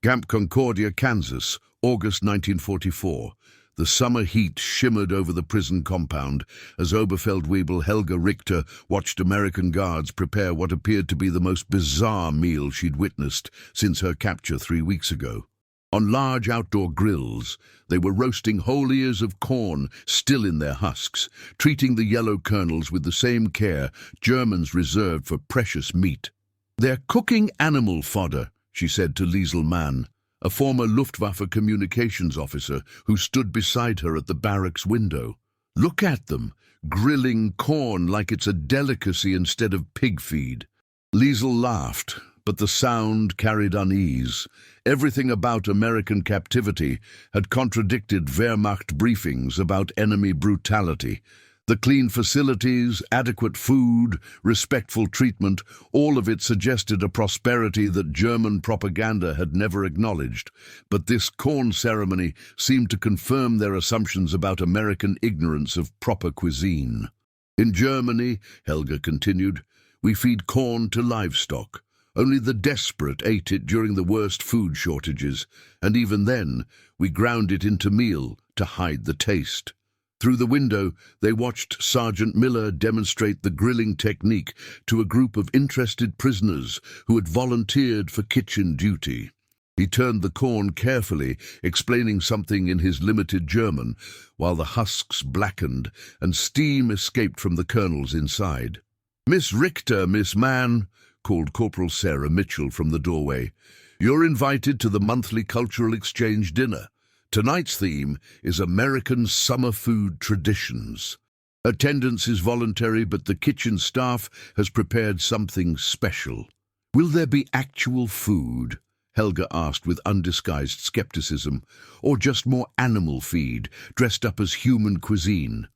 Camp Concordia, Kansas, August 1944. The summer heat shimmered over the prison compound as Oberfeldwebel Helga Richter watched American guards prepare what appeared to be the most bizarre meal she'd witnessed since her capture 3 weeks ago. On large outdoor grills, they were roasting whole ears of corn still in their husks, treating the yellow kernels with the same care Germans reserved for precious meat. "They're cooking animal fodder," she said to Liesl Mann, a former Luftwaffe communications officer who stood beside her at the barracks window. "Look at them, grilling corn like it's a delicacy instead of pig feed." Liesl laughed, but the sound carried unease. Everything about American captivity had contradicted Wehrmacht briefings about enemy brutality. The clean facilities, adequate food, respectful treatment, all of it suggested a prosperity that German propaganda had never acknowledged. But this corn ceremony seemed to confirm their assumptions about American ignorance of proper cuisine. "In Germany," Helga continued, "we feed corn to livestock. Only the desperate ate it during the worst food shortages, and even then, we ground it into meal to hide the taste." Through the window, they watched Sergeant Miller demonstrate the grilling technique to a group of interested prisoners who had volunteered for kitchen duty. He turned the corn carefully, explaining something in his limited German, while the husks blackened and steam escaped from the kernels inside. "Miss Richter, Miss Mann," called Corporal Sarah Mitchell from the doorway. "You're invited to the monthly cultural exchange dinner. Tonight's theme is American summer food traditions. Attendance is voluntary, but the kitchen staff has prepared something special." "Will there be actual food?" Helga asked with undisguised skepticism, "or just more animal feed, dressed up as human cuisine?"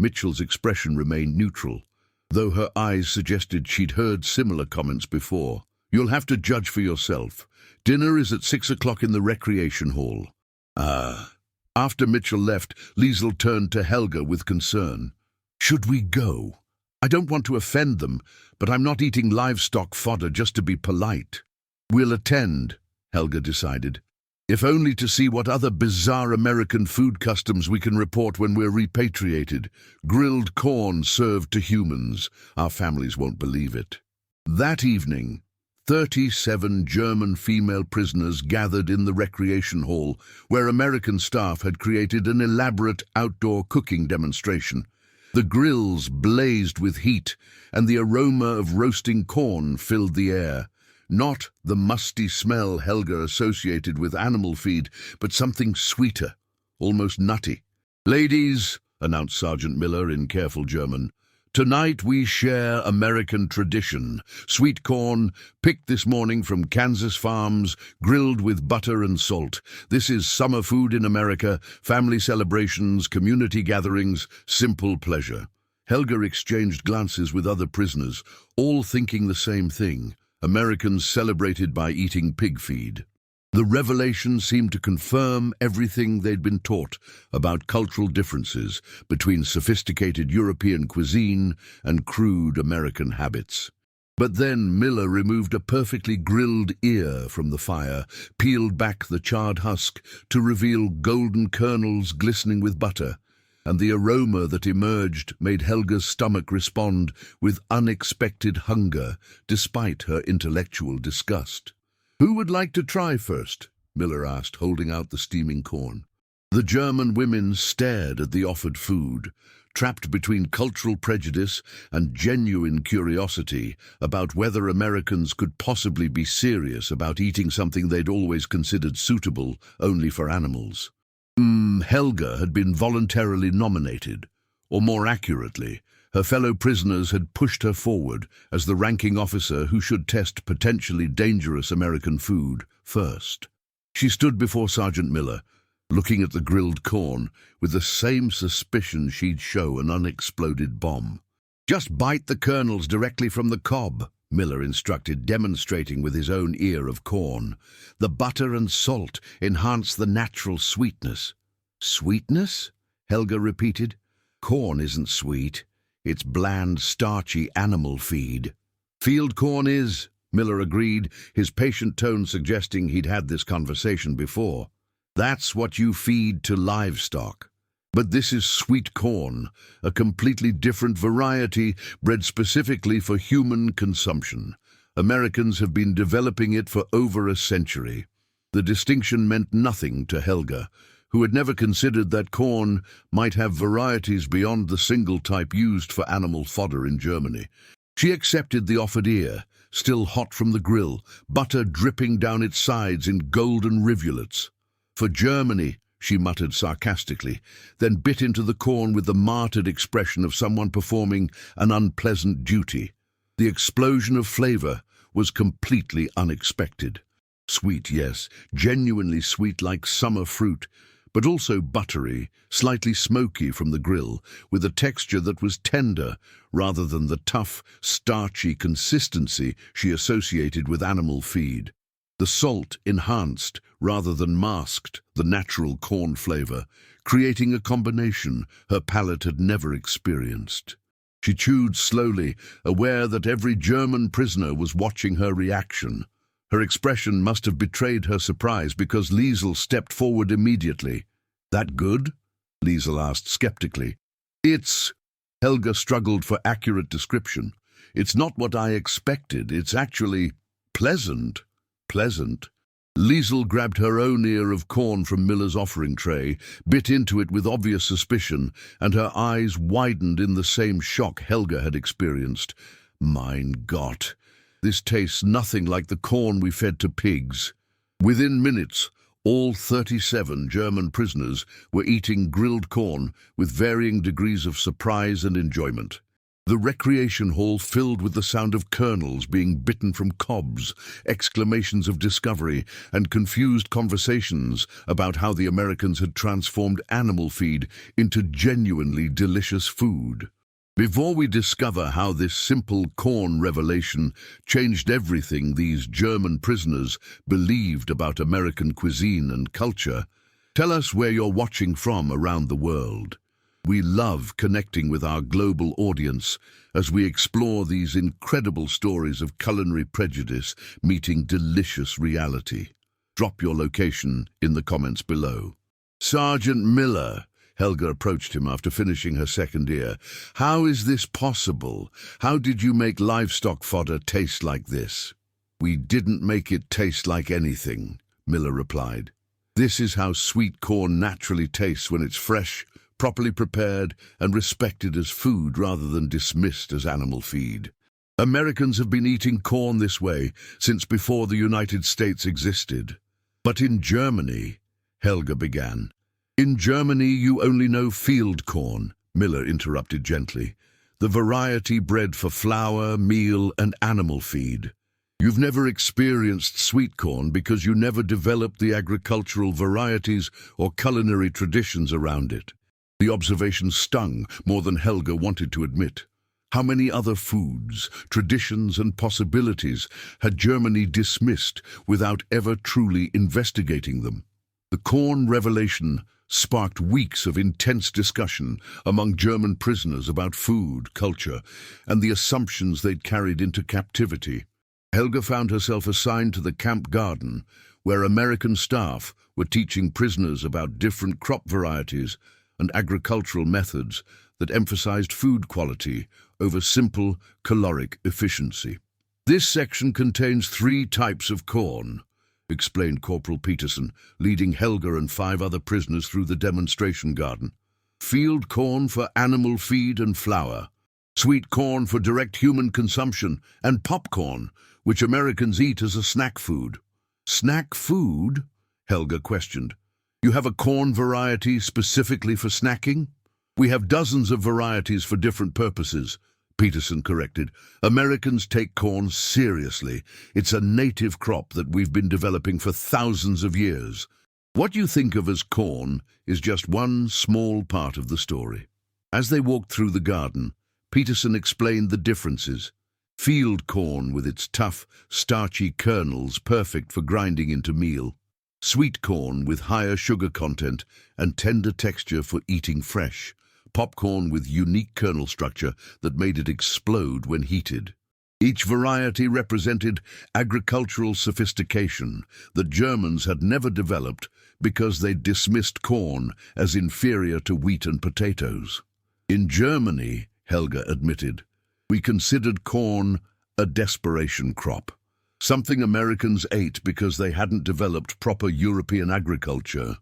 Mitchell's expression remained neutral, though her eyes suggested she'd heard similar comments before. "You'll have to judge for yourself. Dinner is at 6 o'clock in the recreation hall." After Mitchell left, Liesl turned to Helga with concern. "Should we go? I don't want to offend them, but I'm not eating livestock fodder just to be polite." "We'll attend," Helga decided, "if only to see what other bizarre American food customs we can report when we're repatriated. Grilled corn served to humans. Our families won't believe it." That evening, 37 German female prisoners gathered in the recreation hall, where American staff had created an elaborate outdoor cooking demonstration. The grills blazed with heat, and the aroma of roasting corn filled the air. Not the musty smell Helga associated with animal feed, but something sweeter, almost nutty. "Ladies," announced Sergeant Miller in careful German, "tonight we share American tradition. Sweet corn, picked this morning from Kansas farms, grilled with butter and salt. This is summer food in America, family celebrations, community gatherings, simple pleasure." Helga exchanged glances with other prisoners, all thinking the same thing. Americans celebrated by eating pig feed. The revelation seemed to confirm everything they'd been taught about cultural differences between sophisticated European cuisine and crude American habits. But then Miller removed a perfectly grilled ear from the fire, peeled back the charred husk to reveal golden kernels glistening with butter, and the aroma that emerged made Helga's stomach respond with unexpected hunger despite her intellectual disgust. "Who would like to try first?" Miller asked, holding out the steaming corn. The German women stared at the offered food, trapped between cultural prejudice and genuine curiosity about whether Americans could possibly be serious about eating something they'd always considered suitable only for animals. Helga had been voluntarily nominated, or more accurately, her fellow prisoners had pushed her forward as the ranking officer who should test potentially dangerous American food first. She stood before Sergeant Miller, looking at the grilled corn with the same suspicion she'd show an unexploded bomb. "Just bite the kernels directly from the cob," Miller instructed, demonstrating with his own ear of corn. "The butter and salt enhance the natural sweetness." "Sweetness?" Helga repeated. "Corn isn't sweet. It's bland, starchy animal feed." "Field corn is," Miller agreed, his patient tone suggesting he'd had this conversation before. That's what you feed to livestock. But this is sweet corn, a completely different variety bred specifically for human consumption. Americans have been developing it for over a century. The distinction meant nothing to Helga, who had never considered that corn might have varieties beyond the single type used for animal fodder in Germany. She accepted the offered ear, still hot from the grill, butter dripping down its sides in golden rivulets. For Germany, she muttered sarcastically, then bit into the corn with the martyred expression of someone performing an unpleasant duty. The explosion of flavor was completely unexpected. Sweet, yes, genuinely sweet like summer fruit, but also buttery, slightly smoky from the grill, with a texture that was tender rather than the tough, starchy consistency she associated with animal feed. The salt enhanced rather than masked the natural corn flavor, creating a combination her palate had never experienced. She chewed slowly, aware that every German prisoner was watching her reaction. Her expression must have betrayed her surprise because Liesel stepped forward immediately. "That good?" Liesel asked skeptically. "It's—" Helga struggled for accurate description. "It's not what I expected. It's actually pleasant." Pleasant? Liesel grabbed her own ear of corn from Miller's offering tray, bit into it with obvious suspicion, and her eyes widened in the same shock Helga had experienced. "Mein Gott, this tastes nothing like the corn we fed to pigs." Within minutes, all 37 German prisoners were eating grilled corn with varying degrees of surprise and enjoyment. The recreation hall filled with the sound of kernels being bitten from cobs, exclamations of discovery, and confused conversations about how the Americans had transformed animal feed into genuinely delicious food. Before we discover how this simple corn revelation changed everything these German prisoners believed about American cuisine and culture, tell us where you're watching from around the world. We love connecting with our global audience as we explore these incredible stories of culinary prejudice meeting delicious reality. Drop your location in the comments below. "Sergeant Miller," Helga approached him after finishing her second ear. "How is this possible? How did you make livestock fodder taste like this?" "We didn't make it taste like anything," Miller replied. "This is how sweet corn naturally tastes when it's fresh, properly prepared, and respected as food rather than dismissed as animal feed. Americans have been eating corn this way since before the United States existed." "But in Germany," Helga began. "In Germany you only know field corn," Miller interrupted gently. "The variety bred for flour, meal, and animal feed. You've never experienced sweet corn because you never developed the agricultural varieties or culinary traditions around it." The observation stung more than Helga wanted to admit. How many other foods, traditions, and possibilities had Germany dismissed without ever truly investigating them? The corn revelation sparked weeks of intense discussion among German prisoners about food, culture, and the assumptions they'd carried into captivity. Helga found herself assigned to the camp garden, where American staff were teaching prisoners about different crop varieties and agricultural methods that emphasized food quality over simple caloric efficiency. "This section contains 3 types of corn," explained Corporal Peterson, leading Helga and 5 other prisoners through the demonstration garden. "Field corn for animal feed and flour, sweet corn for direct human consumption, and popcorn, which Americans eat as a snack food." "Snack food?" Helga questioned. "You have a corn variety specifically for snacking?" "We have dozens of varieties for different purposes," Peterson corrected. "Americans take corn seriously. It's a native crop that we've been developing for thousands of years. What you think of as corn is just one small part of the story." As they walked through the garden, Peterson explained the differences. Field corn with its tough, starchy kernels perfect for grinding into meal. Sweet corn with higher sugar content and tender texture for eating fresh. Popcorn with unique kernel structure that made it explode when heated. Each variety represented agricultural sophistication that Germans had never developed because they dismissed corn as inferior to wheat and potatoes. In Germany, Helga admitted, we considered corn a desperation crop, something Americans ate because they hadn't developed proper European agriculture.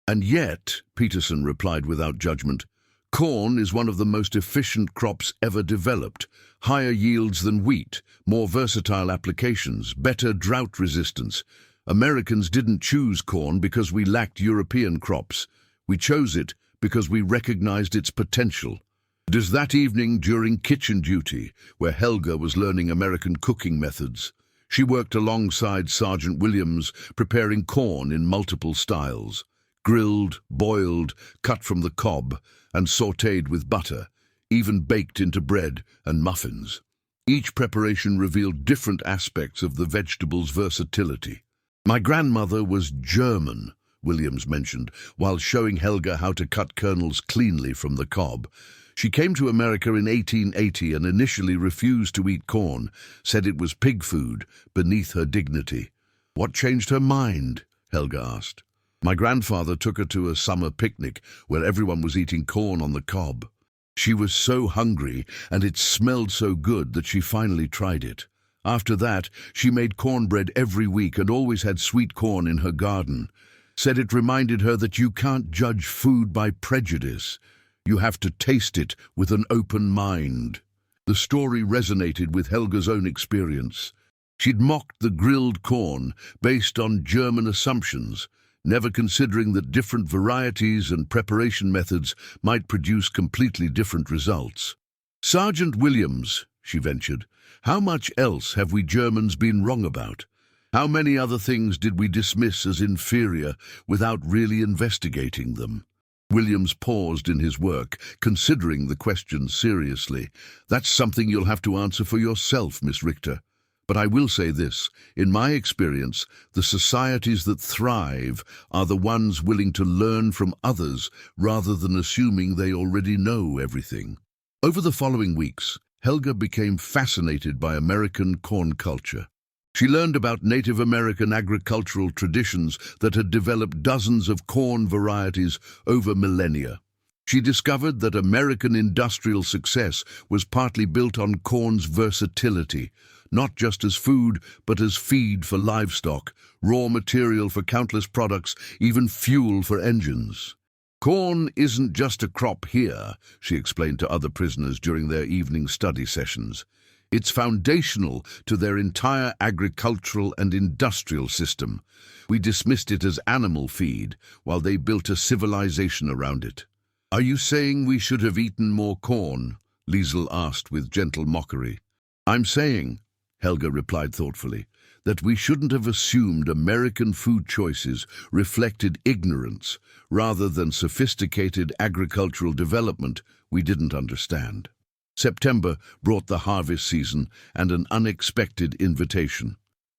And yet, Peterson replied without judgment, corn is one of the most efficient crops ever developed, higher yields than wheat, more versatile applications, better drought resistance. Americans didn't choose corn because we lacked European crops. We chose it because we recognized its potential. It is that evening during kitchen duty, where Helga was learning American cooking methods. She worked alongside Sergeant Williams, preparing corn in multiple styles. Grilled, boiled, cut from the cob, and sautéed with butter, even baked into bread and muffins. Each preparation revealed different aspects of the vegetable's versatility. My grandmother was German, Williams mentioned, while showing Helga how to cut kernels cleanly from the cob. She came to America in 1880 and initially refused to eat corn, said it was pig food, beneath her dignity. What changed her mind? Helga asked. My grandfather took her to a summer picnic where everyone was eating corn on the cob. She was so hungry and it smelled so good that she finally tried it. After that, she made cornbread every week and always had sweet corn in her garden. Said it reminded her that you can't judge food by prejudice. You have to taste it with an open mind. The story resonated with Helga's own experience. She'd mocked the grilled corn based on German assumptions, never considering that different varieties and preparation methods might produce completely different results. Sergeant Williams, she ventured, how much else have we Germans been wrong about? How many other things did we dismiss as inferior without really investigating them? Williams paused in his work, considering the question seriously. That's something you'll have to answer for yourself, Miss Richter. But I will say this, in my experience, the societies that thrive are the ones willing to learn from others rather than assuming they already know everything. Over the following weeks, Helga became fascinated by American corn culture. She learned about Native American agricultural traditions that had developed dozens of corn varieties over millennia. She discovered that American industrial success was partly built on corn's versatility, not just as food, but as feed for livestock, raw material for countless products, even fuel for engines. Corn isn't just a crop here, she explained to other prisoners during their evening study sessions. It's foundational to their entire agricultural and industrial system. We dismissed it as animal feed, while they built a civilization around it. Are you saying we should have eaten more corn? Liesel asked with gentle mockery. I'm saying, Helga replied thoughtfully, that we shouldn't have assumed American food choices reflected ignorance rather than sophisticated agricultural development we didn't understand. September brought the harvest season and an unexpected invitation.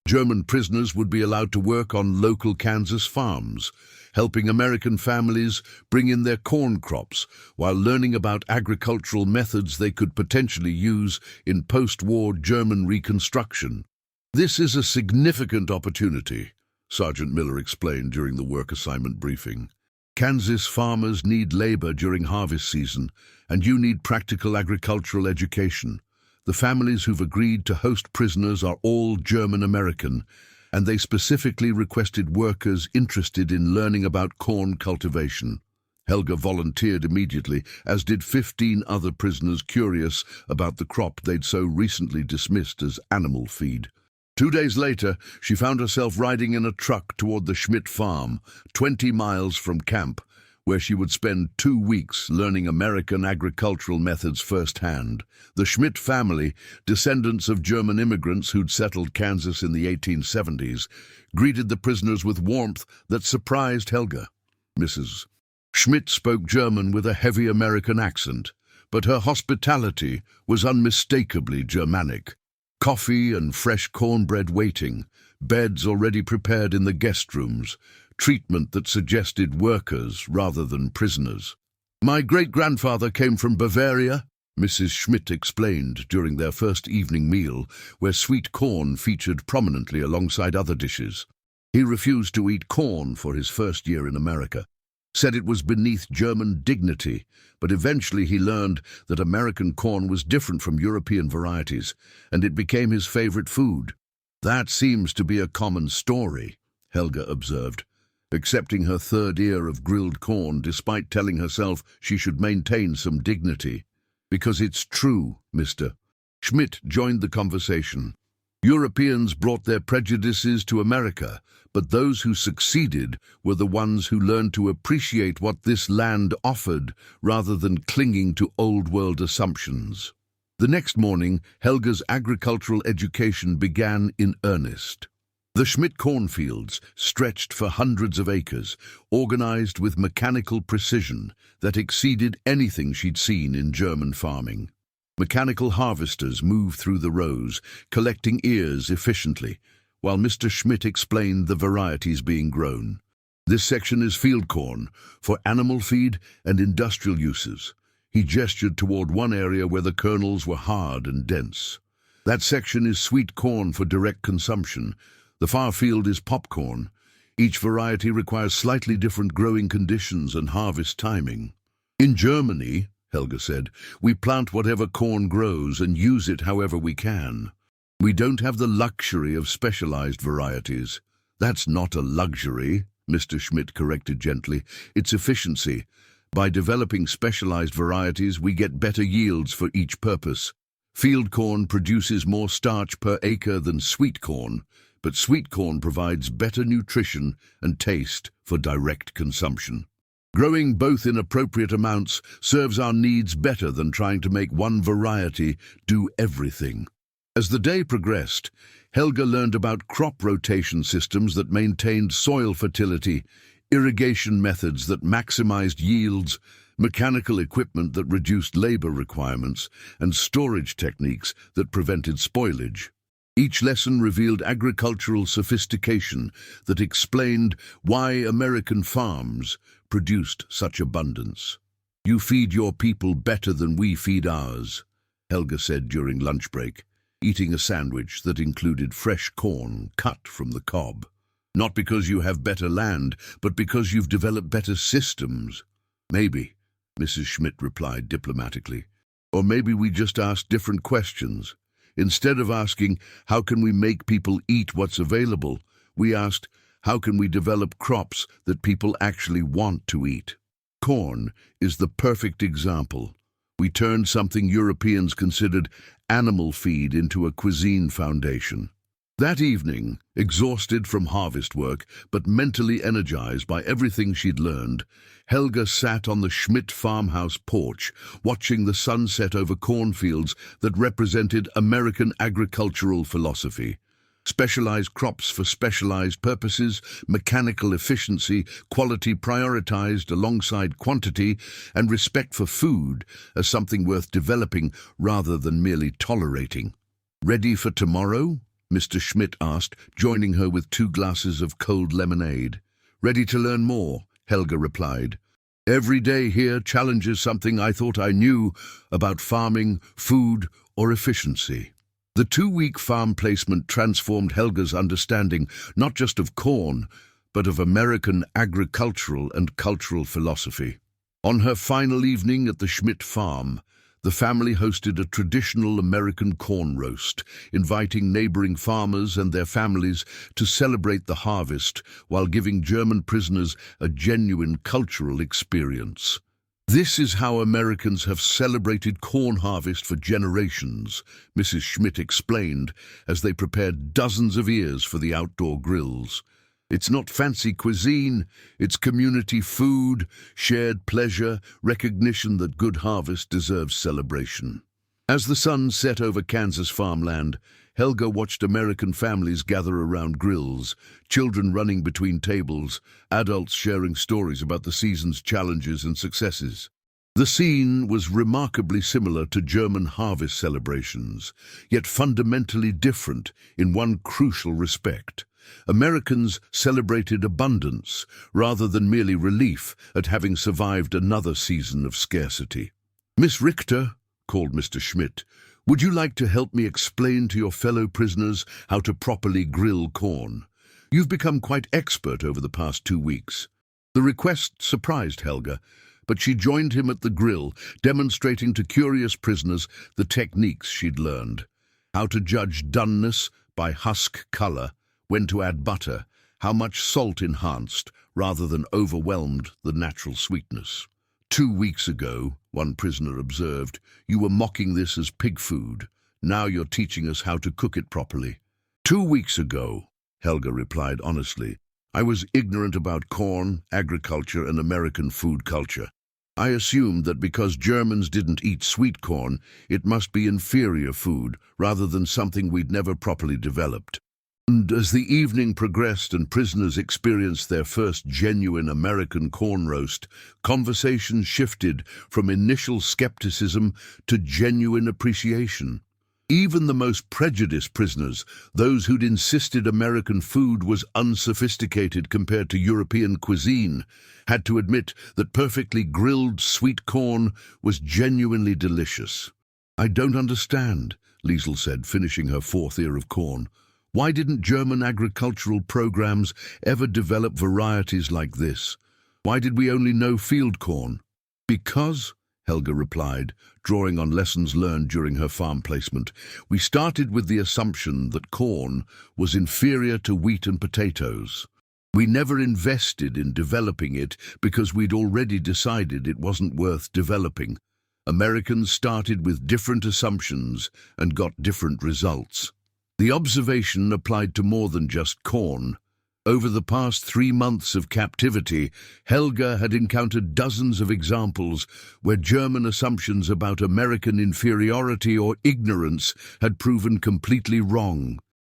German prisoners would be allowed to work on local Kansas farms, helping American families bring in their corn crops while learning about agricultural methods they could potentially use in post-war German reconstruction. This is a significant opportunity, Sergeant Miller explained during the work assignment briefing. Kansas farmers need labor during harvest season, and you need practical agricultural education. The families who've agreed to host prisoners are all German American, and they specifically requested workers interested in learning about corn cultivation. Helga volunteered immediately, as did 15 other prisoners curious about the crop they'd so recently dismissed as animal feed. 2 days later, she found herself riding in a truck toward the Schmidt farm, 20 miles from camp, where she would spend 2 weeks learning American agricultural methods firsthand. The Schmidt family, descendants of German immigrants who'd settled Kansas in the 1870s, greeted the prisoners with warmth that surprised Helga. Mrs. Schmidt spoke German with a heavy American accent, but her hospitality was unmistakably Germanic. Coffee and fresh cornbread waiting, beds already prepared in the guest rooms, treatment that suggested workers rather than prisoners. My great-grandfather came from Bavaria, Mrs. Schmidt explained during their first evening meal, where sweet corn featured prominently alongside other dishes. He refused to eat corn for his first year in America, said it was beneath German dignity, but eventually he learned that American corn was different from European varieties, and it became his favorite food. That seems to be a common story, Helga observed, accepting her third ear of grilled corn despite telling herself she should maintain some dignity. Because it's true, Mr. Schmidt joined the conversation. Europeans brought their prejudices to America, but those who succeeded were the ones who learned to appreciate what this land offered rather than clinging to old-world assumptions. The next morning, Helga's agricultural education began in earnest. The Schmidt cornfields stretched for hundreds of acres, organized with mechanical precision that exceeded anything she'd seen in German farming. Mechanical harvesters moved through the rows, collecting ears efficiently, while Mr. Schmidt explained the varieties being grown. This section is field corn, for animal feed and industrial uses. He gestured toward one area where the kernels were hard and dense. That section is sweet corn for direct consumption. The far field is popcorn. Each variety requires slightly different growing conditions and harvest timing. In Germany, Helga said, we plant whatever corn grows and use it however we can. We don't have the luxury of specialized varieties. That's not a luxury, Mr. Schmidt corrected gently. It's efficiency. By developing specialized varieties, we get better yields for each purpose. Field corn produces more starch per acre than sweet corn, but sweet corn provides better nutrition and taste for direct consumption. Growing both in appropriate amounts serves our needs better than trying to make one variety do everything. As the day progressed, Helga learned about crop rotation systems that maintained soil fertility, irrigation methods that maximized yields, mechanical equipment that reduced labor requirements, and storage techniques that prevented spoilage. Each lesson revealed agricultural sophistication that explained why American farms produced such abundance. You feed your people better than we feed ours, Helga said during lunch break, eating a sandwich that included fresh corn cut from the cob. Not because you have better land, but because you've developed better systems. Maybe, Mrs. Schmidt replied diplomatically. Or maybe we just asked different questions. Instead of asking, how can we make people eat what's available, we asked, how can we develop crops that people actually want to eat? Corn is the perfect example. We turned something Europeans considered animal feed into a cuisine foundation. That evening, exhausted from harvest work, but mentally energized by everything she'd learned, Helga sat on the Schmidt farmhouse porch, watching the sunset over cornfields that represented American agricultural philosophy. Specialized crops for specialized purposes, mechanical efficiency, quality prioritized alongside quantity, and respect for food as something worth developing rather than merely tolerating. Ready for tomorrow? Mr. Schmidt asked, joining her with 2 glasses of cold lemonade. Ready to learn more, Helga replied. Every day here challenges something I thought I knew about farming, food, or efficiency. The 2-week farm placement transformed Helga's understanding not just of corn, but of American agricultural and cultural philosophy. On her final evening at the Schmidt farm, the family hosted a traditional American corn roast, inviting neighboring farmers and their families to celebrate the harvest while giving German prisoners a genuine cultural experience. This is how Americans have celebrated corn harvest for generations, Mrs. Schmidt explained as they prepared dozens of ears for the outdoor grills. It's not fancy cuisine, it's community food, shared pleasure, recognition that good harvest deserves celebration. As the sun set over Kansas farmland, Helga watched American families gather around grills, children running between tables, adults sharing stories about the season's challenges and successes. The scene was remarkably similar to German harvest celebrations, yet fundamentally different in one crucial respect. Americans celebrated abundance rather than merely relief at having survived another season of scarcity. Miss Richter, called Mr. Schmidt. "Would you like to help me explain to your fellow prisoners how to properly grill corn? You've become quite expert over the past 2 weeks." The request surprised Helga, but she joined him at the grill, demonstrating to curious prisoners the techniques she'd learned. How to judge doneness by husk color, when to add butter, how much salt enhanced rather than overwhelmed the natural sweetness. "2 weeks ago," one prisoner observed, "you were mocking this as pig food. Now you're teaching us how to cook it properly." "2 weeks ago," Helga replied honestly, "I was ignorant about corn, agriculture, and American food culture. I assumed that because Germans didn't eat sweet corn, it must be inferior food rather than something we'd never properly developed." And as the evening progressed and prisoners experienced their first genuine American corn roast, conversation shifted from initial skepticism to genuine appreciation. Even the most prejudiced prisoners, those who'd insisted American food was unsophisticated compared to European cuisine, had to admit that perfectly grilled sweet corn was genuinely delicious. "I don't understand," Liesl said, finishing her 4th ear of corn. "Why didn't German agricultural programs ever develop varieties like this? Why did we only know field corn?" "Because," Helga replied, drawing on lessons learned during her farm placement, "we started with the assumption that corn was inferior to wheat and potatoes. We never invested in developing it because we'd already decided it wasn't worth developing. Americans started with different assumptions and got different results." The observation applied to more than just corn. Over the past 3 months of captivity, Helga had encountered dozens of examples where German assumptions about American inferiority or ignorance had proven completely wrong.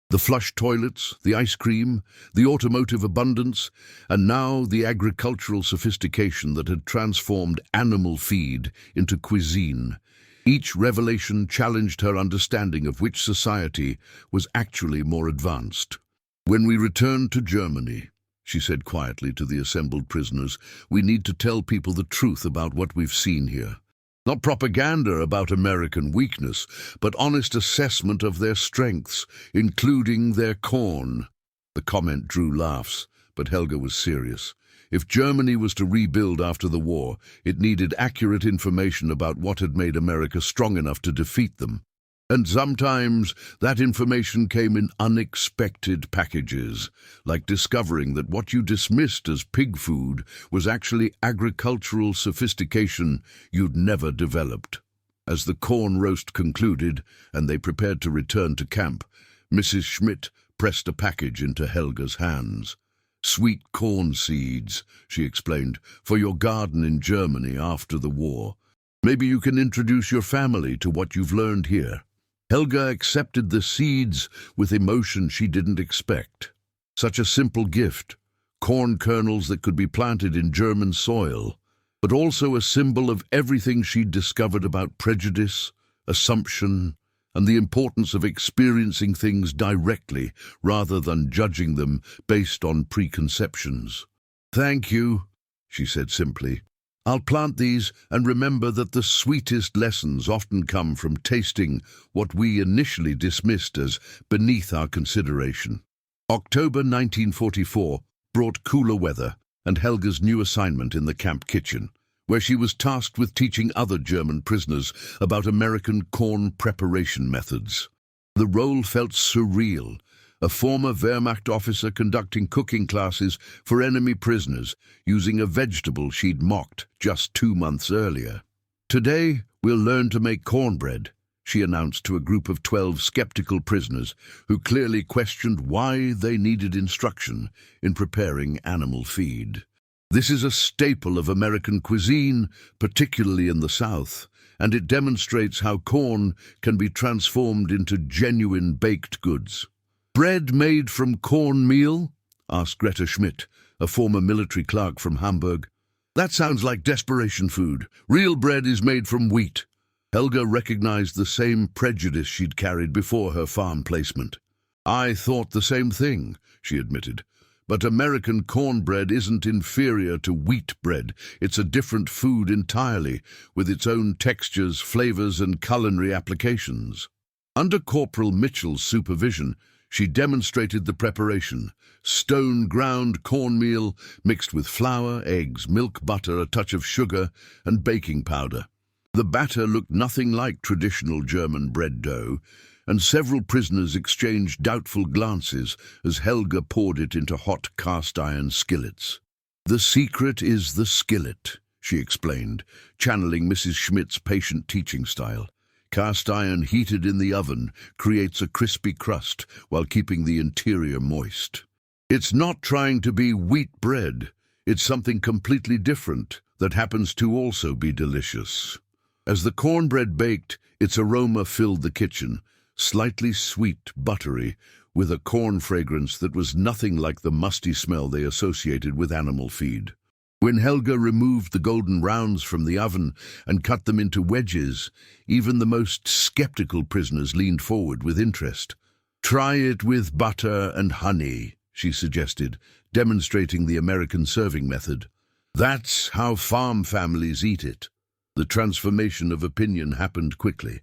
The flush toilets, the ice cream, the automotive abundance, and now the agricultural sophistication that had transformed animal feed into cuisine. Each revelation challenged her understanding of which society was actually more advanced. "When we return to Germany," she said quietly to the assembled prisoners, "we need to tell people the truth about what we've seen here. Not propaganda about American weakness, but honest assessment of their strengths, including their corn." The comment drew laughs, but Helga was serious. If Germany was to rebuild after the war, it needed accurate information about what had made America strong enough to defeat them. And sometimes that information came in unexpected packages, like discovering that what you dismissed as pig food was actually agricultural sophistication you'd never developed. As the corn roast concluded and they prepared to return to camp, Mrs. Schmidt pressed a package into Helga's hands. "Sweet corn seeds," she explained, "for your garden in Germany after the war. Maybe you can introduce your family to what you've learned here." Helga accepted the seeds with emotion she didn't expect. Such a simple gift, corn kernels that could be planted in German soil, but also a symbol of everything she'd discovered about prejudice, assumption, and the importance of experiencing things directly rather than judging them based on preconceptions. "Thank you," she said simply. "I'll plant these and remember that the sweetest lessons often come from tasting what we initially dismissed as beneath our consideration." October 1944 brought cooler weather and Helga's new assignment in the camp kitchen, where she was tasked with teaching other German prisoners about American corn preparation methods. The role felt surreal, a former Wehrmacht officer conducting cooking classes for enemy prisoners using a vegetable she'd mocked just 2 months earlier. "Today, we'll learn to make cornbread," she announced to a group of 12 skeptical prisoners who clearly questioned why they needed instruction in preparing animal feed. "This is a staple of American cuisine, particularly in the South, and it demonstrates how corn can be transformed into genuine baked goods." "Bread made from cornmeal?" asked Greta Schmidt, a former military clerk from Hamburg. "That sounds like desperation food. Real bread is made from wheat." Helga recognized the same prejudice she'd carried before her farm placement. "I thought the same thing," she admitted. But American cornbread isn't inferior to wheat bread. It's a different food entirely, with its own textures, flavors, and culinary applications. Under Corporal Mitchell's supervision, she demonstrated the preparation: stone-ground cornmeal mixed with flour, eggs, milk, butter, a touch of sugar, and baking powder. The batter looked nothing like traditional German bread dough, and several prisoners exchanged doubtful glances as Helga poured it into hot cast-iron skillets. "The secret is the skillet," she explained, channeling Mrs. Schmidt's patient teaching style. "Cast iron heated in the oven creates a crispy crust while keeping the interior moist. It's not trying to be wheat bread. It's something completely different that happens to also be delicious." As the cornbread baked, its aroma filled the kitchen, slightly sweet, buttery, with a corn fragrance that was nothing like the musty smell they associated with animal feed. When Helga removed the golden rounds from the oven and cut them into wedges, even the most skeptical prisoners leaned forward with interest. "Try it with butter and honey," she suggested, demonstrating the American serving method. "That's how farm families eat it." The transformation of opinion happened quickly.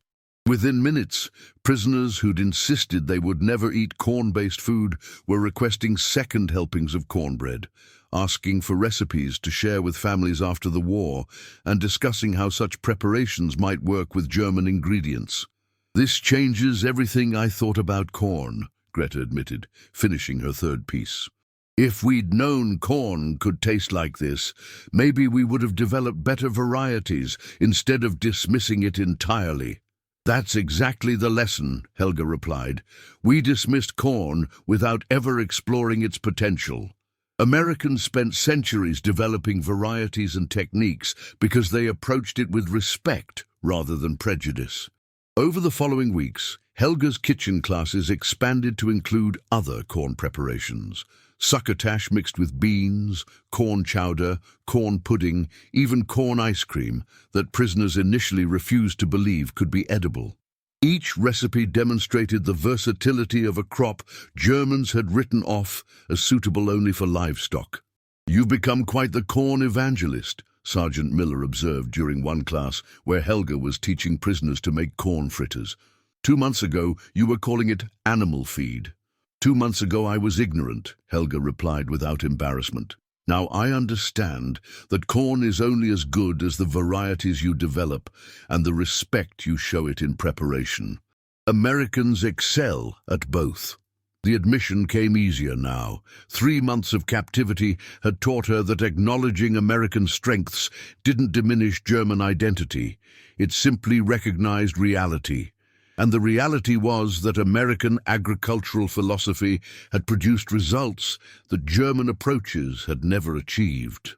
Within minutes, prisoners who'd insisted they would never eat corn-based food were requesting second helpings of cornbread, asking for recipes to share with families after the war, and discussing how such preparations might work with German ingredients. "This changes everything I thought about corn," Greta admitted, finishing her third piece. "If we'd known corn could taste like this, maybe we would have developed better varieties instead of dismissing it entirely." "That's exactly the lesson," Helga replied. "We dismissed corn without ever exploring its potential." Americans spent centuries developing varieties and techniques because they approached it with respect rather than prejudice. Over the following weeks, Helga's kitchen classes expanded to include other corn preparations: succotash mixed with beans, corn chowder, corn pudding, even corn ice cream that prisoners initially refused to believe could be edible. Each recipe demonstrated the versatility of a crop Germans had written off as suitable only for livestock. "You've become quite the corn evangelist," Sergeant Miller observed during one class where Helga was teaching prisoners to make corn fritters. "2 months ago, you were calling it animal feed." "2 months ago I was ignorant," Helga replied without embarrassment. "Now I understand that corn is only as good as the varieties you develop and the respect you show it in preparation. Americans excel at both." The admission came easier now. 3 months of captivity had taught her that acknowledging American strengths didn't diminish German identity. It simply recognized reality. And the reality was that American agricultural philosophy had produced results that German approaches had never achieved.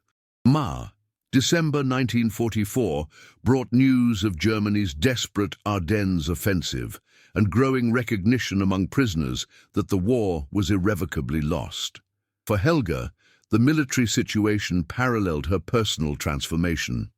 December 1944, brought news of Germany's desperate Ardennes offensive and growing recognition among prisoners that the war was irrevocably lost. For Helga, the military situation paralleled her personal transformation.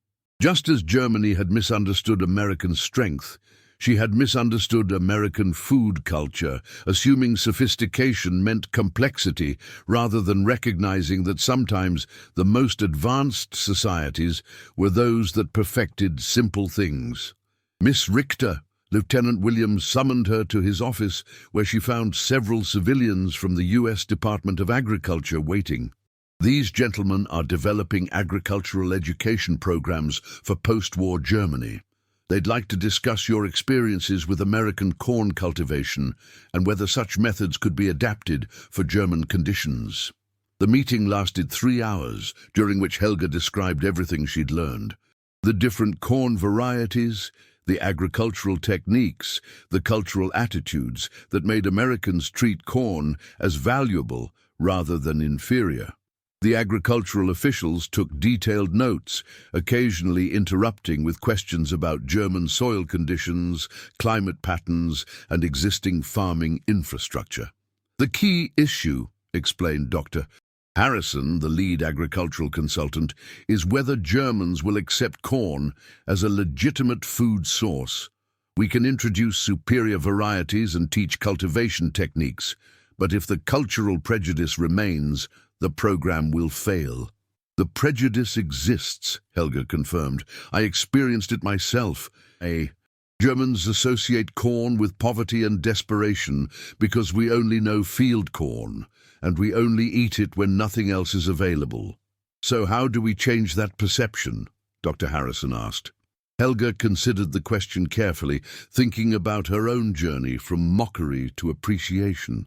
Just as Germany had misunderstood American strength, she had misunderstood American food culture, assuming sophistication meant complexity rather than recognizing that sometimes the most advanced societies were those that perfected simple things. "Miss Richter," Lieutenant Williams summoned her to his office, where she found several civilians from the U.S. Department of Agriculture waiting. "These gentlemen are developing agricultural education programs for post-war Germany. They'd like to discuss your experiences with American corn cultivation and whether such methods could be adapted for German conditions." The meeting lasted 3 hours, during which Helga described everything she'd learned: the different corn varieties, the agricultural techniques, the cultural attitudes that made Americans treat corn as valuable rather than inferior. The agricultural officials took detailed notes, occasionally interrupting with questions about German soil conditions, climate patterns, and existing farming infrastructure. "The key issue," explained Dr. Harrison, the lead agricultural consultant, "is whether Germans will accept corn as a legitimate food source. We can introduce superior varieties and teach cultivation techniques, But if the cultural prejudice remains, the program will fail. The prejudice exists, Helga confirmed. I experienced it myself. Germans associate corn with poverty and desperation because we only know field corn, and we only eat it when nothing else is available. So how do we change that perception? Dr. Harrison asked. Helga considered the question carefully, thinking about her own journey from mockery to appreciation.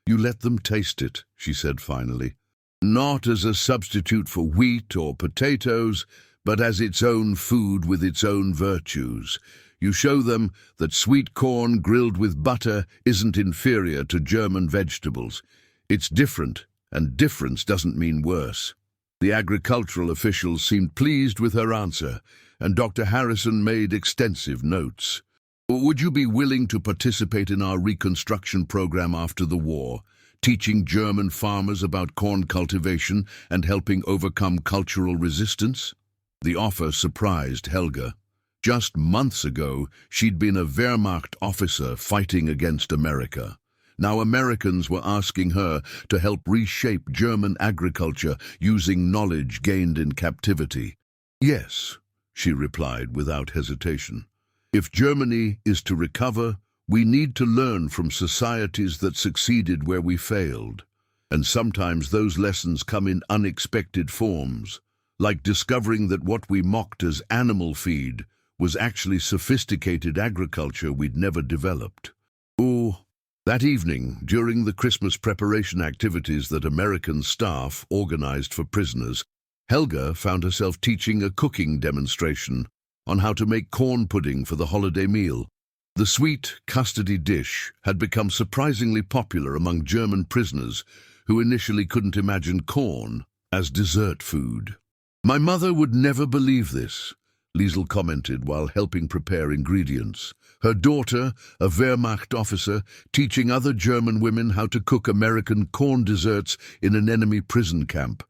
You let them taste it, she said finally. Not as a substitute for wheat or potatoes, but as its own food with its own virtues. You show them that sweet corn grilled with butter isn't inferior to German vegetables. It's different, and difference doesn't mean worse. The agricultural officials seemed pleased with her answer, and Dr. Harrison made extensive notes. Would you be willing to participate in our reconstruction program after the war, teaching German farmers about corn cultivation and helping overcome cultural resistance? The offer surprised Helga. Just months ago, she'd been a Wehrmacht officer fighting against America. Now Americans were asking her to help reshape German agriculture using knowledge gained in captivity. Yes, she replied without hesitation. If Germany is to recover, we need to learn from societies that succeeded where we failed. And sometimes those lessons come in unexpected forms, like discovering that what we mocked as animal feed was actually sophisticated agriculture we'd never developed. That evening, during the Christmas preparation activities that American staff organized for prisoners, Helga found herself teaching a cooking demonstration on how to make corn pudding for the holiday meal. The sweet, custardy dish had become surprisingly popular among German prisoners who initially couldn't imagine corn as dessert food. My mother would never believe this, Liesl commented while helping prepare ingredients. Her daughter, a Wehrmacht officer, teaching other German women how to cook American corn desserts in an enemy prison camp.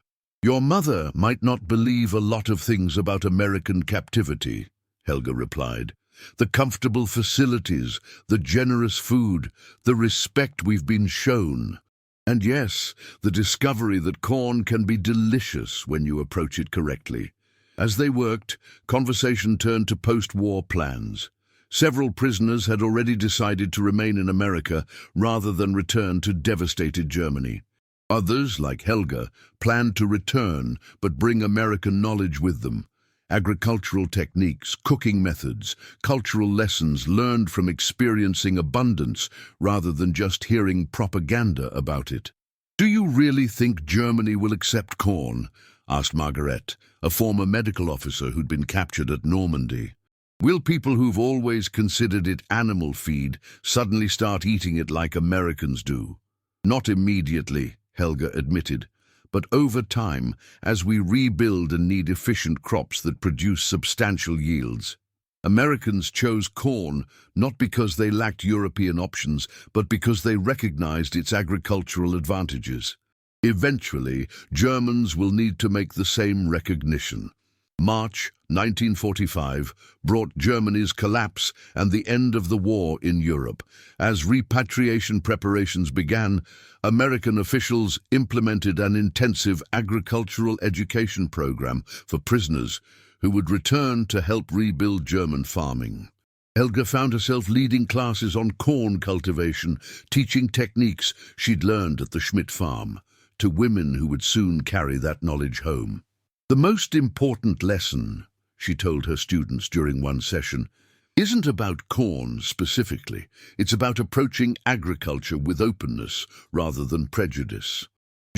Your mother might not believe a lot of things about American captivity, Helga replied. The comfortable facilities, the generous food, the respect we've been shown. And yes, the discovery that corn can be delicious when you approach it correctly. As they worked, conversation turned to post-war plans. Several prisoners had already decided to remain in America rather than return to devastated Germany. Others, like Helga, planned to return but bring American knowledge with them. Agricultural techniques, cooking methods, cultural lessons learned from experiencing abundance rather than just hearing propaganda about it. Do you really think Germany will accept corn? Asked Margaret, a former medical officer who'd been captured at Normandy. Will people who've always considered it animal feed suddenly start eating it like Americans do? Not immediately, Helga admitted, but over time, as we rebuild and need efficient crops that produce substantial yields. Americans chose corn not because they lacked European options, but because they recognized its agricultural advantages. Eventually, Germans will need to make the same recognition. March 1945 brought Germany's collapse and the end of the war in Europe. As repatriation preparations began, American officials implemented an intensive agricultural education program for prisoners who would return to help rebuild German farming. Helga found herself leading classes on corn cultivation, teaching techniques she'd learned at the Schmidt farm, to women who would soon carry that knowledge home. The most important lesson, she told her students during one session, isn't about corn specifically. It's about approaching agriculture with openness rather than prejudice.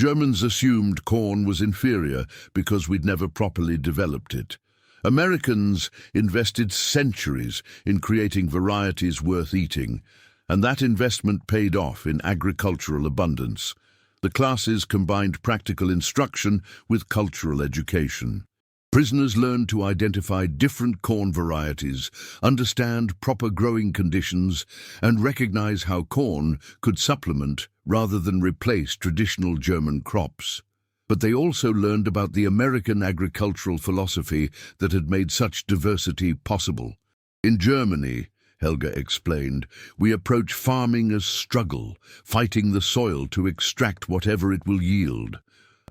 Germans assumed corn was inferior because we'd never properly developed it. Americans invested centuries in creating varieties worth eating, and that investment paid off in agricultural abundance. The classes combined practical instruction with cultural education. Prisoners learned to identify different corn varieties, understand proper growing conditions, and recognize how corn could supplement rather than replace traditional German crops. But they also learned about the American agricultural philosophy that had made such diversity possible. In Germany, Helga explained. We approach farming as struggle, fighting the soil to extract whatever it will yield.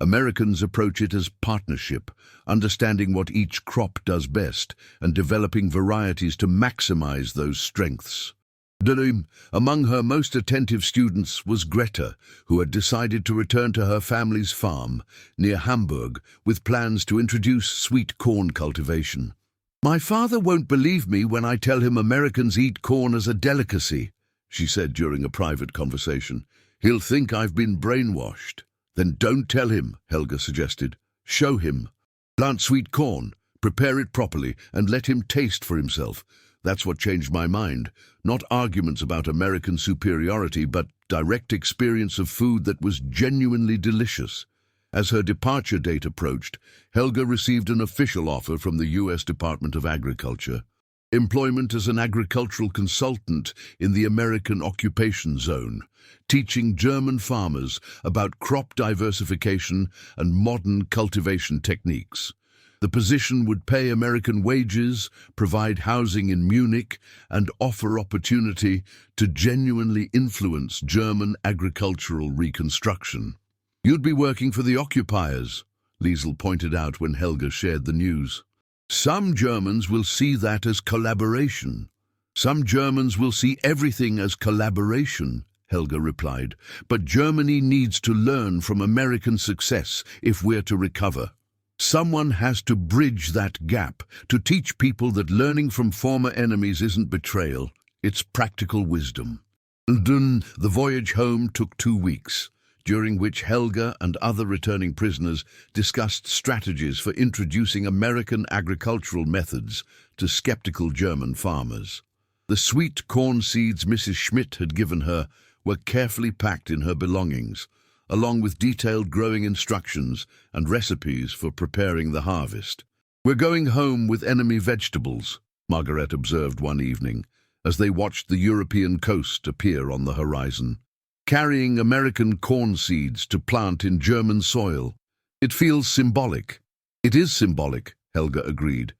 Americans approach it as partnership, understanding what each crop does best and developing varieties to maximize those strengths. Among her most attentive students was Greta, who had decided to return to her family's farm near Hamburg with plans to introduce sweet corn cultivation. "My father won't believe me when I tell him Americans eat corn as a delicacy," she said during a private conversation. "He'll think I've been brainwashed." "Then don't tell him," Helga suggested. "Show him. Plant sweet corn, prepare it properly, and let him taste for himself. That's what changed my mind. Not arguments about American superiority, but direct experience of food that was genuinely delicious." As her departure date approached, Helga received an official offer from the U.S. Department of Agriculture. Employment as an agricultural consultant in the American occupation zone, teaching German farmers about crop diversification and modern cultivation techniques. The position would pay American wages, provide housing in Munich, and offer opportunity to genuinely influence German agricultural reconstruction. "You'd be working for the occupiers," Liesl pointed out when Helga shared the news. "Some Germans will see that as collaboration." "Some Germans will see everything as collaboration," Helga replied. "But Germany needs to learn from American success if we're to recover. Someone has to bridge that gap, to teach people that learning from former enemies isn't betrayal, it's practical wisdom." The voyage home took 2 weeks, during which Helga and other returning prisoners discussed strategies for introducing American agricultural methods to skeptical German farmers. The sweet corn seeds Mrs. Schmidt had given her were carefully packed in her belongings, along with detailed growing instructions and recipes for preparing the harvest. "We're going home with enemy vegetables," Margaret observed one evening, as they watched the European coast appear on the horizon. "Carrying American corn seeds to plant in German soil. It feels symbolic." "It is symbolic," Helga agreed.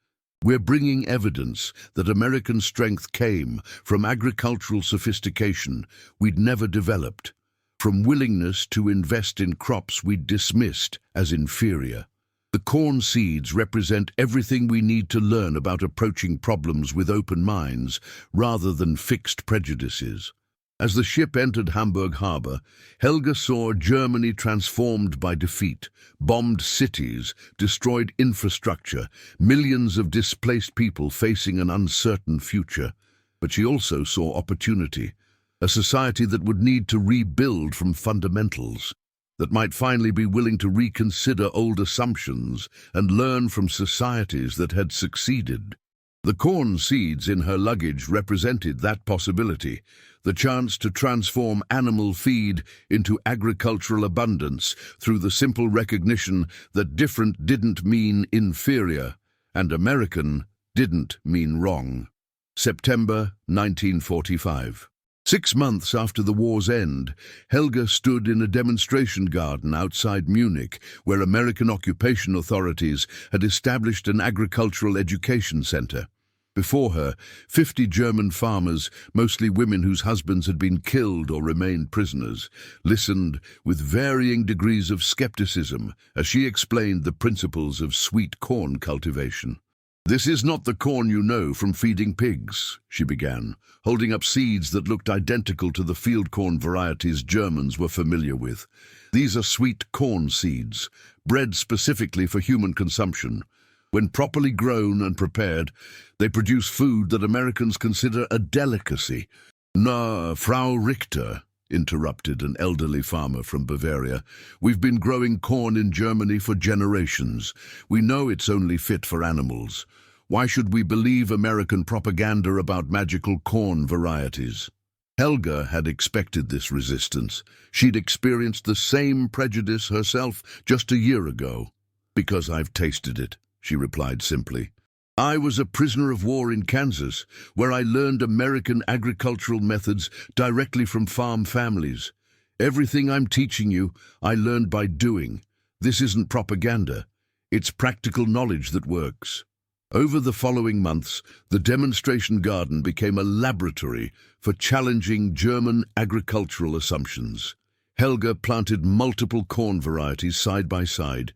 "We're bringing evidence that American strength came from agricultural sophistication we'd never developed, from willingness to invest in crops we'd dismissed as inferior. The corn seeds represent everything we need to learn about approaching problems with open minds rather than fixed prejudices." As the ship entered Hamburg harbor, Helga saw Germany transformed by defeat, bombed cities, destroyed infrastructure, millions of displaced people facing an uncertain future. But she also saw opportunity, a society that would need to rebuild from fundamentals, that might finally be willing to reconsider old assumptions and learn from societies that had succeeded. The corn seeds in her luggage represented that possibility, the chance to transform animal feed into agricultural abundance through the simple recognition that different didn't mean inferior, and American didn't mean wrong. September 1945. 6 months after the war's end, Helga stood in a demonstration garden outside Munich, where American occupation authorities had established an agricultural education center. Before her, 50 German farmers, mostly women whose husbands had been killed or remained prisoners, listened with varying degrees of skepticism as she explained the principles of sweet corn cultivation. "This is not the corn you know from feeding pigs," she began, holding up seeds that looked identical to the field corn varieties Germans were familiar with. "These are sweet corn seeds, bred specifically for human consumption. When properly grown and prepared, they produce food that Americans consider a delicacy." "No, Frau Richter," interrupted an elderly farmer from Bavaria. "We've been growing corn in Germany for generations. We know it's only fit for animals. Why should we believe American propaganda about magical corn varieties?" Helga had expected this resistance. She'd experienced the same prejudice herself just a year ago. "Because I've tasted it," she replied simply. "I was a prisoner of war in Kansas, where I learned American agricultural methods directly from farm families. Everything I'm teaching you, I learned by doing. This isn't propaganda. It's practical knowledge that works." Over the following months, the demonstration garden became a laboratory for challenging German agricultural assumptions. Helga planted multiple corn varieties side by side,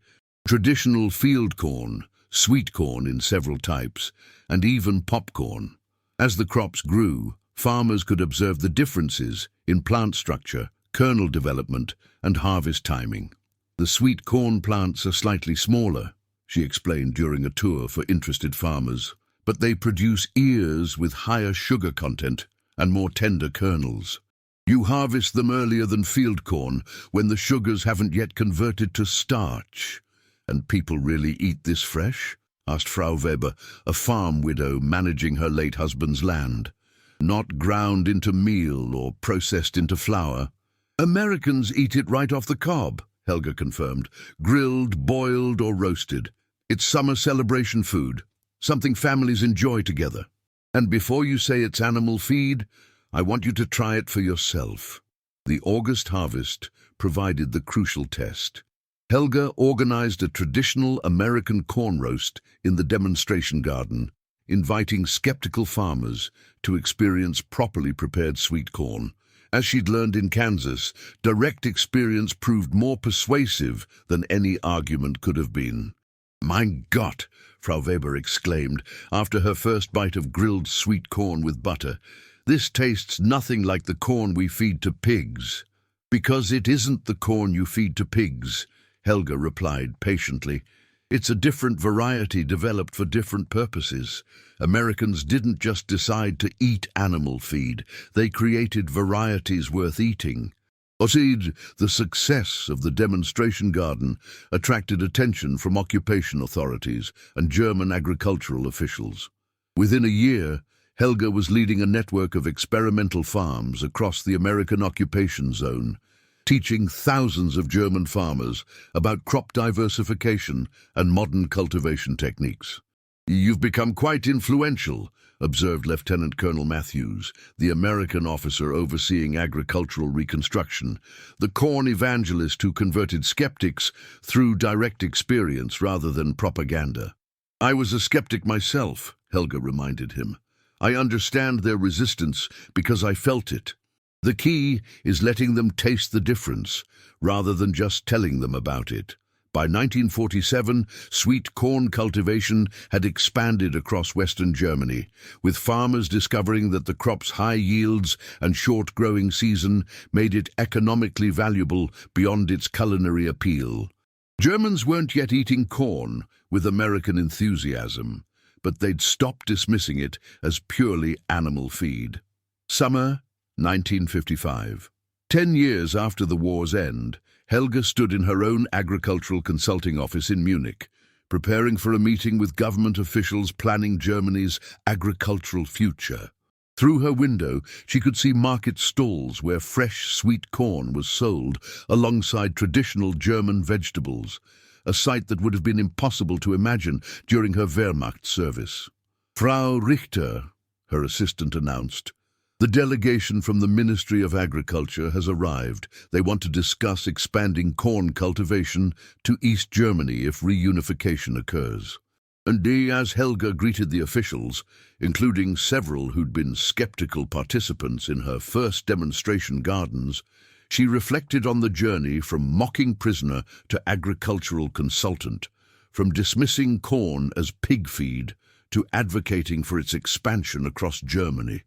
traditional field corn, sweet corn in several types, and even popcorn. As the crops grew, farmers could observe the differences in plant structure, kernel development, and harvest timing. The sweet corn plants are slightly smaller, she explained during a tour for interested farmers, but they produce ears with higher sugar content and more tender kernels. You harvest them earlier than field corn when the sugars haven't yet converted to starch. And people really eat this fresh? Asked Frau Weber, a farm widow managing her late husband's land. Not ground into meal or processed into flour. Americans eat it right off the cob, Helga confirmed, grilled, boiled or roasted. It's summer celebration food, something families enjoy together. And before you say it's animal feed, I want you to try it for yourself. The August harvest provided the crucial test. Helga organized a traditional American corn roast in the demonstration garden, inviting skeptical farmers to experience properly prepared sweet corn. As she'd learned in Kansas, direct experience proved more persuasive than any argument could have been. Mein Gott, Frau Weber exclaimed after her first bite of grilled sweet corn with butter. This tastes nothing like the corn we feed to pigs. Because it isn't the corn you feed to pigs, Helga replied patiently. It's a different variety developed for different purposes. Americans didn't just decide to eat animal feed. They created varieties worth eating. Indeed, the success of the demonstration garden attracted attention from occupation authorities and German agricultural officials. Within a year, Helga was leading a network of experimental farms across the American occupation zone, teaching thousands of German farmers about crop diversification and modern cultivation techniques. You've become quite influential, observed Lieutenant Colonel Matthews, the American officer overseeing agricultural reconstruction, the corn evangelist who converted skeptics through direct experience rather than propaganda. I was a skeptic myself, Helga reminded him. I understand their resistance because I felt it. The key is letting them taste the difference, rather than just telling them about it. By 1947, sweet corn cultivation had expanded across Western Germany, with farmers discovering that the crop's high yields and short growing season made it economically valuable beyond its culinary appeal. Germans weren't yet eating corn with American enthusiasm, but they'd stopped dismissing it as purely animal feed. Summer 1955. 10 years after the war's end, Helga stood in her own agricultural consulting office in Munich, preparing for a meeting with government officials planning Germany's agricultural future. Through her window, she could see market stalls where fresh, sweet corn was sold alongside traditional German vegetables, a sight that would have been impossible to imagine during her Wehrmacht service. Frau Richter, her assistant announced, the delegation from the Ministry of Agriculture has arrived. They want to discuss expanding corn cultivation to East Germany if reunification occurs. And as Helga greeted the officials, including several who'd been skeptical participants in her first demonstration gardens, she reflected on the journey from mocking prisoner to agricultural consultant, from dismissing corn as pig feed to advocating for its expansion across Germany.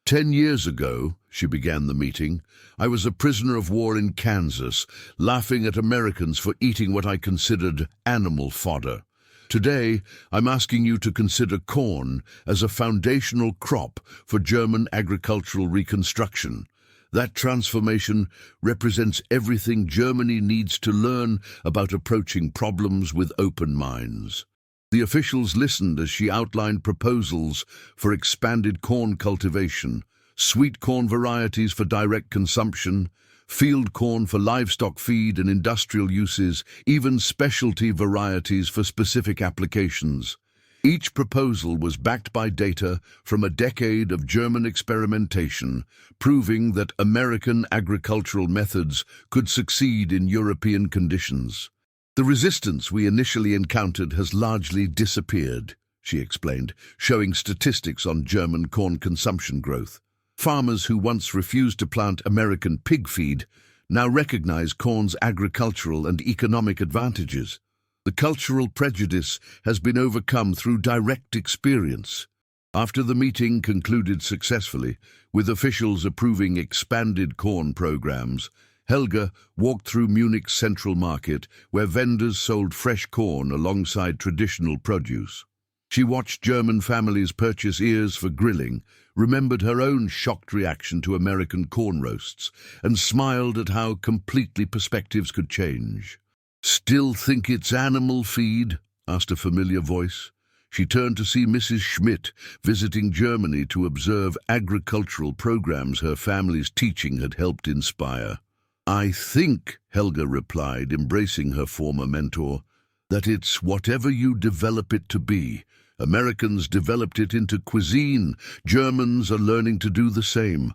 10 years ago, she began the meeting, I was a prisoner of war in Kansas, laughing at Americans for eating what I considered animal fodder. Today, I'm asking you to consider corn as a foundational crop for German agricultural reconstruction. That transformation represents everything Germany needs to learn about approaching problems with open minds. The officials listened as she outlined proposals for expanded corn cultivation, sweet corn varieties for direct consumption, field corn for livestock feed and industrial uses, even specialty varieties for specific applications. Each proposal was backed by data from a decade of German experimentation, proving that American agricultural methods could succeed in European conditions. The resistance we initially encountered has largely disappeared, she explained, showing statistics on German corn consumption growth. Farmers who once refused to plant American pig feed now recognize corn's agricultural and economic advantages. The cultural prejudice has been overcome through direct experience. After the meeting concluded successfully, with officials approving expanded corn programs, Helga walked through Munich's central market, where vendors sold fresh corn alongside traditional produce. She watched German families purchase ears for grilling, remembered her own shocked reaction to American corn roasts, and smiled at how completely perspectives could change. "Still think it's animal feed?" asked a familiar voice. She turned to see Mrs. Schmidt, visiting Germany to observe agricultural programs her family's teaching had helped inspire. "I think," Helga replied, embracing her former mentor, "that it's whatever you develop it to be. Americans developed it into cuisine. Germans are learning to do the same."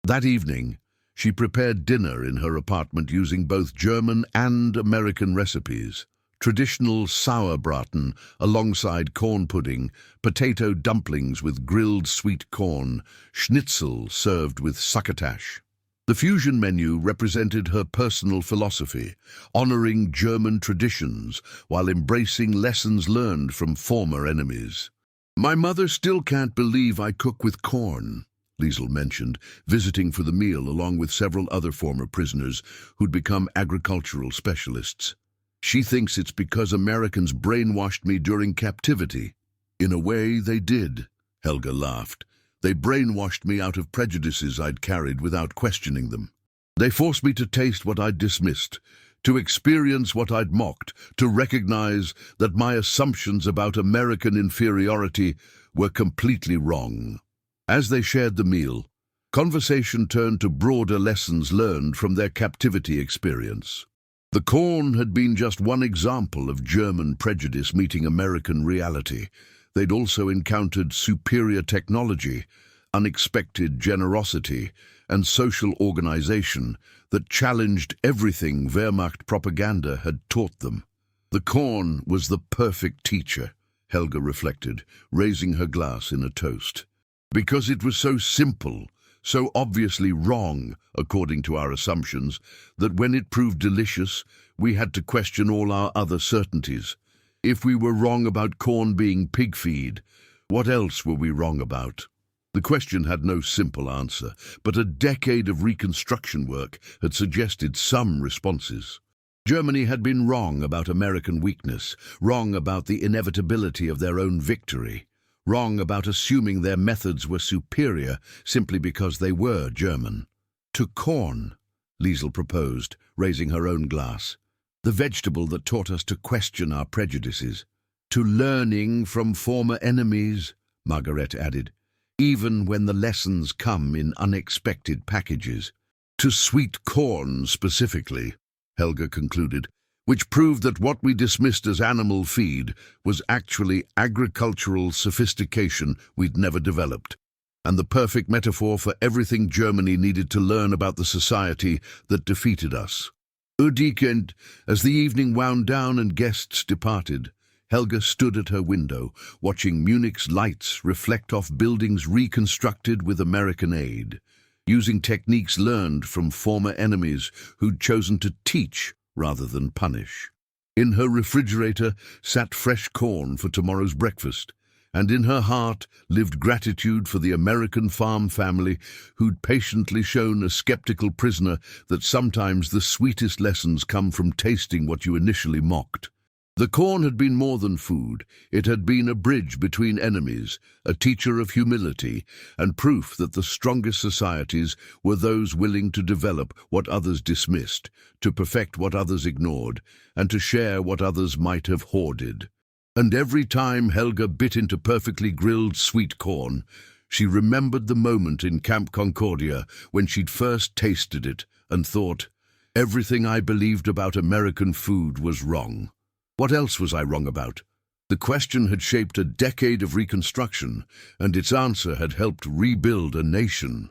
That evening, she prepared dinner in her apartment using both German and American recipes. Traditional sauerbraten alongside corn pudding, potato dumplings with grilled sweet corn, schnitzel served with succotash. The fusion menu represented her personal philosophy, honoring German traditions while embracing lessons learned from former enemies. "My mother still can't believe I cook with corn," Liesl mentioned, visiting for the meal along with several other former prisoners who'd become agricultural specialists. "She thinks it's because Americans brainwashed me during captivity." "In a way, they did," Helga laughed. "They brainwashed me out of prejudices I'd carried without questioning them. They forced me to taste what I'd dismissed, to experience what I'd mocked, to recognize that my assumptions about American inferiority were completely wrong." As they shared the meal, conversation turned to broader lessons learned from their captivity experience. The corn had been just one example of German prejudice meeting American reality. They'd also encountered superior technology, unexpected generosity, and social organization that challenged everything Wehrmacht propaganda had taught them. The corn was the perfect teacher, Helga reflected, raising her glass in a toast. Because it was so simple, so obviously wrong, according to our assumptions, that when it proved delicious, we had to question all our other certainties. If we were wrong about corn being pig feed, what else were we wrong about? The question had no simple answer, but a decade of reconstruction work had suggested some responses. Germany had been wrong about American weakness, wrong about the inevitability of their own victory, wrong about assuming their methods were superior simply because they were German. "To corn," Liesl proposed, raising her own glass. "The vegetable that taught us to question our prejudices. To learning from former enemies," Margaret added, "even when the lessons come in unexpected packages. To sweet corn specifically," Helga concluded, "which proved that what we dismissed as animal feed was actually agricultural sophistication we'd never developed, and the perfect metaphor for everything Germany needed to learn about the society that defeated us." Weekend, as the evening wound down and guests departed, Helga stood at her window, watching Munich's lights reflect off buildings reconstructed with American aid, using techniques learned from former enemies who'd chosen to teach rather than punish. In her refrigerator sat fresh corn for tomorrow's breakfast, and in her heart lived gratitude for the American farm family who'd patiently shown a skeptical prisoner that sometimes the sweetest lessons come from tasting what you initially mocked. The corn had been more than food. It had been a bridge between enemies, a teacher of humility, and proof that the strongest societies were those willing to develop what others dismissed, to perfect what others ignored, and to share what others might have hoarded. And every time Helga bit into perfectly grilled sweet corn, she remembered the moment in Camp Concordia when she'd first tasted it and thought, "Everything I believed about American food was wrong. What else was I wrong about?" The question had shaped a decade of reconstruction, and its answer had helped rebuild a nation.